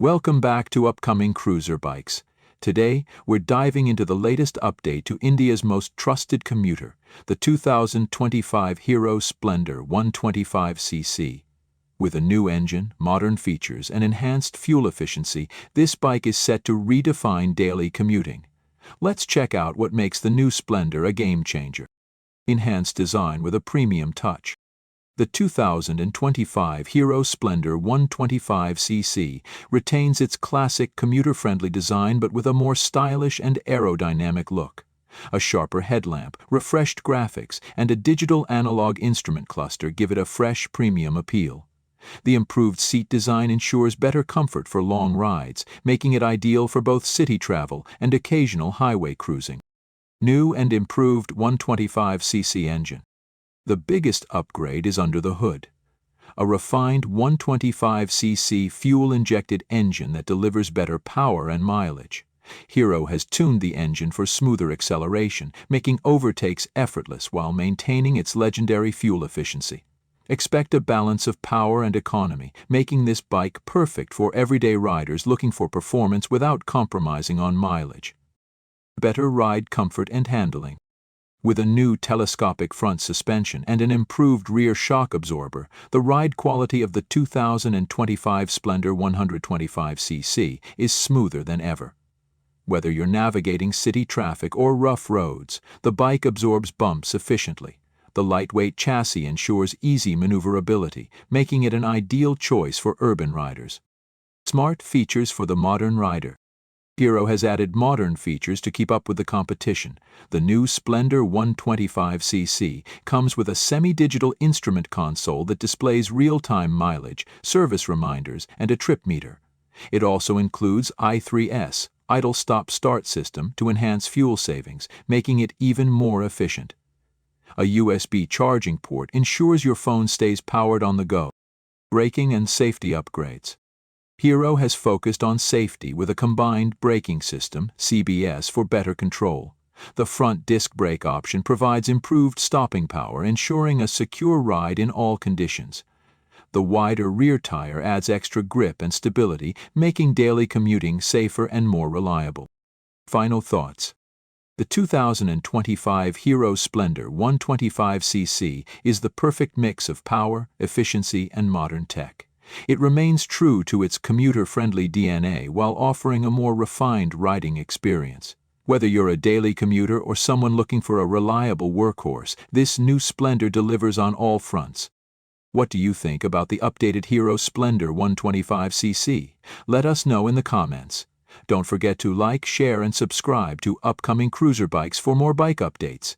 Welcome back to Upcoming Cruiser Bikes. Today, we're diving into the latest update to India's most trusted commuter, the 2025 Hero Splendor 125cc. With a new engine, modern features, and enhanced fuel efficiency, this bike is set to redefine daily commuting. Let's check out what makes the new Splendor a game-changer. Enhanced design with a premium touch. The 2025 Hero Splendor 125cc retains its classic commuter-friendly design but with a more stylish and aerodynamic look. A sharper headlamp, refreshed graphics, and a digital analog instrument cluster give it a fresh premium appeal. The improved seat design ensures better comfort for long rides, making it ideal for both city travel and occasional highway cruising. New and improved 125cc engine. The biggest upgrade is under the hood. A refined 125cc fuel-injected engine that delivers better power and mileage. Hero has tuned the engine for smoother acceleration, making overtakes effortless while maintaining its legendary fuel efficiency. Expect a balance of power and economy, making this bike perfect for everyday riders looking for performance without compromising on mileage. Better ride comfort and handling. With a new telescopic front suspension and an improved rear shock absorber, the ride quality of the 2025 Splendor 125cc is smoother than ever. Whether you're navigating city traffic or rough roads, the bike absorbs bumps efficiently. The lightweight chassis ensures easy maneuverability, making it an ideal choice for urban riders. Smart features for the modern rider. Hero has added modern features to keep up with the competition. The new Splendor 125cc comes with a semi-digital instrument console that displays real-time mileage, service reminders, and a trip meter. It also includes i3S, idle stop-start system to enhance fuel savings, making it even more efficient. A USB charging port ensures your phone stays powered on the go. Braking and safety upgrades. Hero has focused on safety with a combined braking system, CBS, for better control. The front disc brake option provides improved stopping power, ensuring a secure ride in all conditions. The wider rear tire adds extra grip and stability, making daily commuting safer and more reliable. Final thoughts. The 2025 Hero Splendor 125cc is the perfect mix of power, efficiency, and modern tech. It remains true to its commuter-friendly DNA while offering a more refined riding experience. Whether you're a daily commuter or someone looking for a reliable workhorse, this new Splendor delivers on all fronts. What do you think about the updated Hero Splendor 125cc? Let us know in the comments. Don't forget to like, share, and subscribe to Upcoming Cruiser Bikes for more bike updates.